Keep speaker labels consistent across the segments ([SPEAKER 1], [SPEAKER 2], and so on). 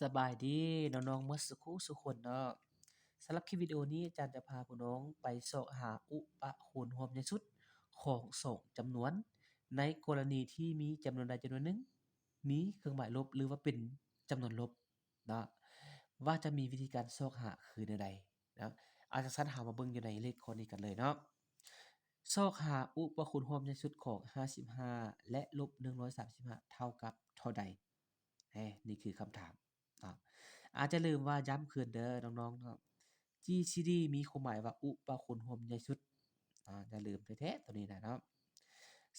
[SPEAKER 1] สบายดีน้องๆหมดสุขุสุขคนเนาะสำหรับคลิปวิดีโอนี้อาจารย์จะพาผู้น้องไปเสาะหาอุปโขนร่วมในสุดของ2จำนวนในกรณีที่มีจำนวนใดจำนวนหนึ่งมีเครื่องหมายลบหรือว่าเป็นจำนวนลบเนาะว่าจะมีวิธีการเสาะหาคือแนวใดเนาะเอาจักซั้นเรามาเบิ่งอยู่ในเลขข้อนี้กันเลยเนาะเสาะหาอุปโขนร่วมในสุดของ55และลบ135เท่ากับเท่าใดนี่คือคำถามเนาะ อาจจะลืมว่าย้ำคืนเด้อน้องๆเนาะ GCD มีความหมายว่าอุปคุณร่วมใหญ่สุดอย่าลืมแท้ๆตัวนี้นะเนาะ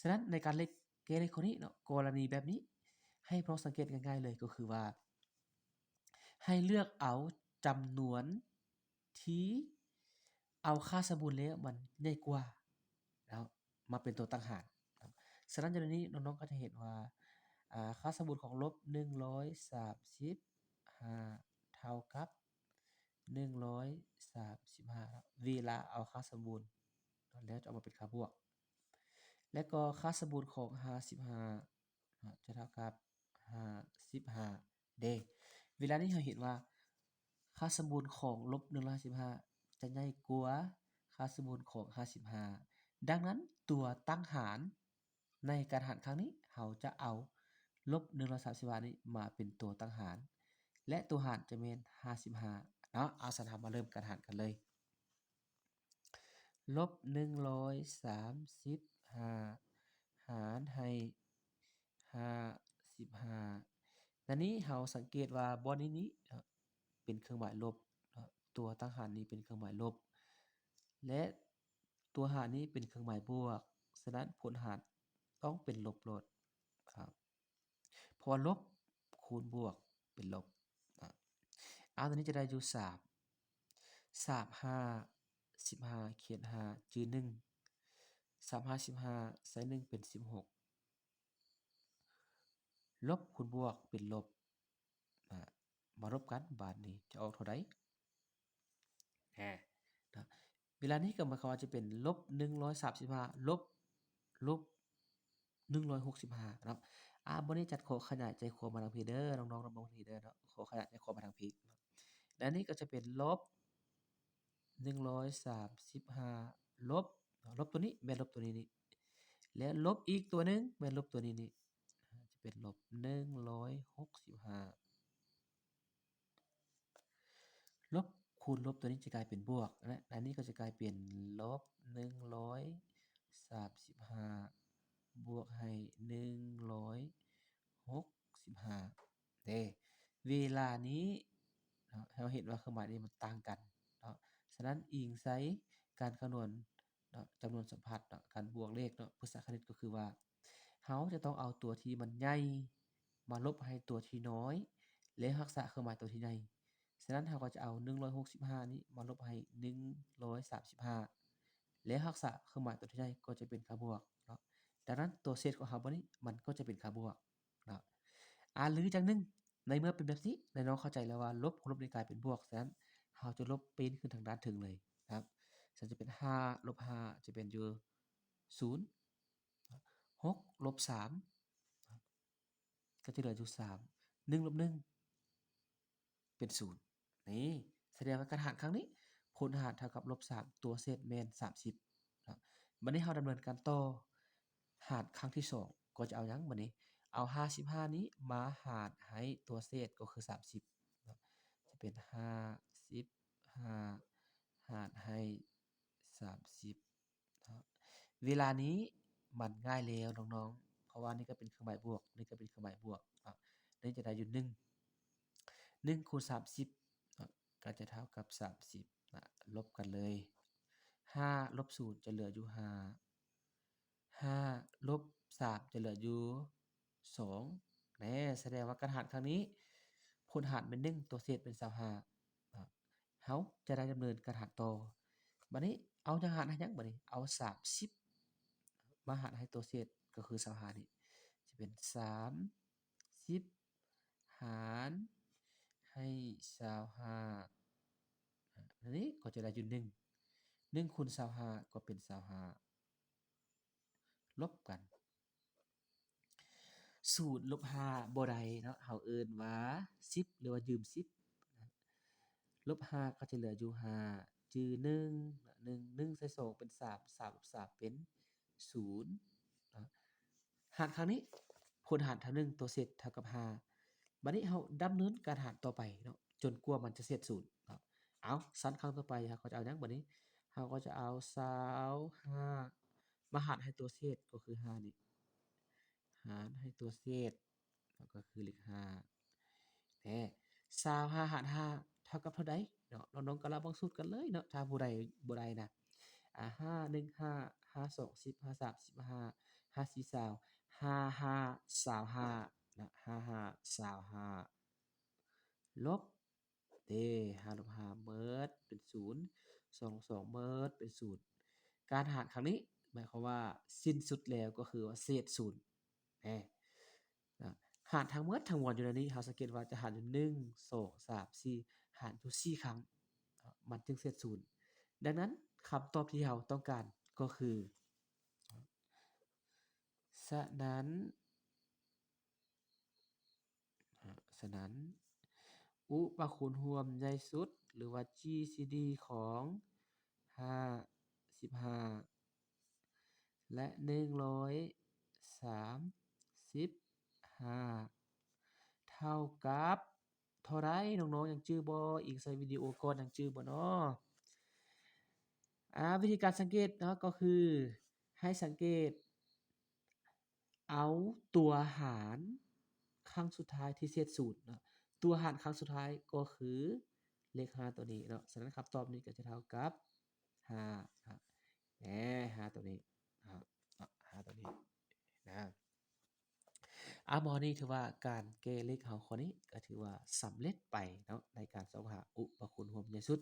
[SPEAKER 1] ฉะนั้นในการเล่นเกมในข้อนี้เนาะกรณีแบบนี้ให้พอสังเกตง่ายๆเลยก็คือว่าให้เลือกเอาจำนวนที่เอาค่าสมบูรณ์แล้วมันใหญ่กว่าแล้วมาเป็นตัวตั้งหารเนาะฉะนั้นในนี้น้องๆก็จะเห็นว่าค่าสมบูรณ์ของลบ135เท่ากับ135ครับเวลาเอาค่าสมบูรณ์แล้วจะเอามาเป็นค่าบวกและก็ค่าสมบูรณ์ของ55จะเท่ากับ55เด้เวลานี้เราเห็นว่าค่าสมบูรณ์ของลบ155จะใหญ่กว่าค่าสมบูรณ์ของ55ดังนั้นตัวตั้งหารในการหารครั้งนี้เราจะเอาลบ135นี้มาเป็นตัวตั้งหารและตัวหารจะเป็น55เนาะเอาสันเรามาเริ่มการหารกันเลยลบ135หารให้55ตอนนี้เราสังเกตว่าบ่นี้เป็นเครื่องหมายลบตัวตั้งหารนี้เป็นเครื่องหมายลบและตัวหารนี้เป็นเครื่องหมายบวกฉะนั้นผลหารต้องเป็นลบโลดครับเพราะว่าลบคูณบวกเป็นลบตอนนี้จะได้อยู่3 3 5 15เขียน5จือ1 3 5 15ใส่1เป็น16ลบคูณบวกเป็นลบมารบกันบาดนี้จะออกเท่าใดนะเวลานี้ก็หมายความว่าจะเป็นลบ135ลบ165เนาะบ่ได้จัดขอขยายใจความมาทางพี่เด้อน้องๆน้องๆนี่เด้อเนาะขอขยายใจความมาทางพี่เนาะและนี่ก็จะเป็นลบ135ลบตัวนี้แม่นลบตัวนี้นี่และลบอีกตัวหนึ่งแม่นลบตัวนี้นี่จะเป็นลบ165ลบคูณลบตัวนี้จะกลายเป็นบวกและอันนี้ก็จะกลายเป็นลบ135บวกให้165เด้เวลานี้เนาะเราเห็นว่าเครื่องหมายนี้มันต่างกันเนาะฉะนั้นอิงใช้การคำนวณเนาะจำนวนสัมพัทธ์เนาะการบวกเลขเนาะภาษาคณิตก็คือว่าเราจะต้องเอาตัวที่มันใหญ่มาลบให้ตัวที่น้อยและรักษาเครื่องหมายตัวที่ใหญ่ฉะนั้นเราก็จะเอา165นี้มาลบให้135และรักษาเครื่องหมายตัวที่ใหญ่ก็จะเป็นค่าบวกเนาะดังนั้นตัวเศษของเราบัดนี้มันก็จะเป็นค่าบวกเนาะหรือจังหนึ่งในเมื่อเป็นแบบนี้และน้องเข้าใจแล้วว่าลบของลบนี่กลายเป็นบวกฉะนั้นเราจะลบปีนขึ้นทางด้านถึงเลยนะครับฉะนั้นจะเป็น5ลบ5จะเป็นอยู่0 6ลบ3ก็จะเหลืออยู่3 1ลบ1เป็น0นี่แสดงว่าการหารครั้งนี้ผลหารเท่ากับลบ3ตัวเศษแม่น30นะบัดนี้เราดำเนินการต่อหารครั้งที่2ก็จะเอาหยังบัดนี้เอา55นี้มาหารให้ตัวเศษก็คือ30เนาะจะเป็น55หารให้30เนาะเวลานี้มันง่ายแล้วน้องๆเพราะว่านี่ก็เป็นเครื่องหมายบวกนี่ก็เป็นเครื่องหมายบวกนี่จะได้อยู่1คูณ30ก็จะเท่ากับ30ลบกันเลย5ลบ0จะเหลืออยู่5ลบ3จะเหลืออยู่2แหน่แสดงว่าการหารครั้งนี้ผลหารเป็น1ตัวเศษเป็น25เราจะได้ดำเนินการหารต่อบัดนี้เอาจะหารให้หยังบัดนี้เอา30มาหารให้ตัวเศษก็คือ25นี่จะเป็น30หารให้25อันนี้ก็จะได้อยู่1คูณ25ก็เป็น25ลบกัน 0 - 5บ่ได้เนาะเราเอิ้นว่า10หรือว่ายืม10นะลบ5ก็จะเหลืออยู่5จือ1เนาะ1 1ใส่2เป็น3 3ลบ3เป็น0เนาะหารครั้งนี้ผลหารเท่า1ตัวเศษเท่ากับ5บัดนี้เราดำเนินการหารต่อไปเนาะจนกว่ามันจะเสร็จ0เนาะเอาสั้นครั้งต่อไปเราก็จะเอาหยังบัดนี้เราก็จะเอา25มาหารให้ตัวเศษก็คือ5นี่ หารให้ตัวเศษแล้วก็คือเลข5แหน่25หาร5เท่ากับเท่าใดเนาะน้องๆก็ลองสูตรกันเลยเนาะถ้าผู้ใดบ่ได้นะ5 1 5 5 2 10 5 3 15 5 4 20 5 5 25เนาะ5 5 25ลบเด้5ลบ5เบิดเป็น0 2ลบ2เบิดเป็น0การหารครั้งนี้หมายความว่าสิ้นสุดแล้วก็คือว่าเศษ0แหน่ นะหารทั้งหมดทั้งมวลอยู่ในนี้เราสังเกตว่าจะหารอยู่1 2 3 4หารอยู่4ครั้งมันจึงเสร็จ0ดังนั้นคำตอบที่เราต้องการก็คือฉะนั้นฉะนั้นอุปคุณรวมใหญ่สุดหรือว่า GCD ของ55และ135เท่ากับเท่าไรน้องๆยังจื้อบ่อิงใส่วิดีโอก่อนยังจื้อบ่น้อวิธีการสังเกตเนาะก็คือให้สังเกตเอาตัวหารครั้งสุดท้ายที่เศษ0เนาะตัวหารครั้งสุดท้ายก็คือเลข5ตัวนี้เนาะฉะนั้นคำตอบนี้ก็จะเท่ากับ5ครับแหม5ตัวนี้นะครับ5ตัวนี้นะหมอนี้ถือว่าการแก้เลขเฮาข้อนี้ก็ถือว่าสำเร็จไปเนาะในการแสวงหาอุปคุณรวมใหญ่สุด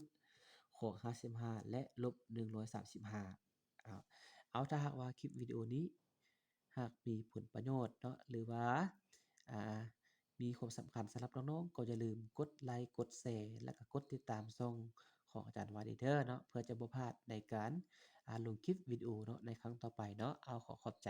[SPEAKER 1] ของ55และลบ135เอาถ้าหากว่าคลิปวิดีโอนี้หากมีผลประโยชน์เนาะหรือว่าอ่ามีความสำคัญสำหรับน้องๆก็อย่าลืมกดไลก์กดแชร์และก็กดติดตามช่องของอาจารย์วาเด้อเนาะเพื่อจะบ่พลาดในการลงคลิปวิดีโอเนาะในครั้งต่อไปเนาะเอาขอขอบใจ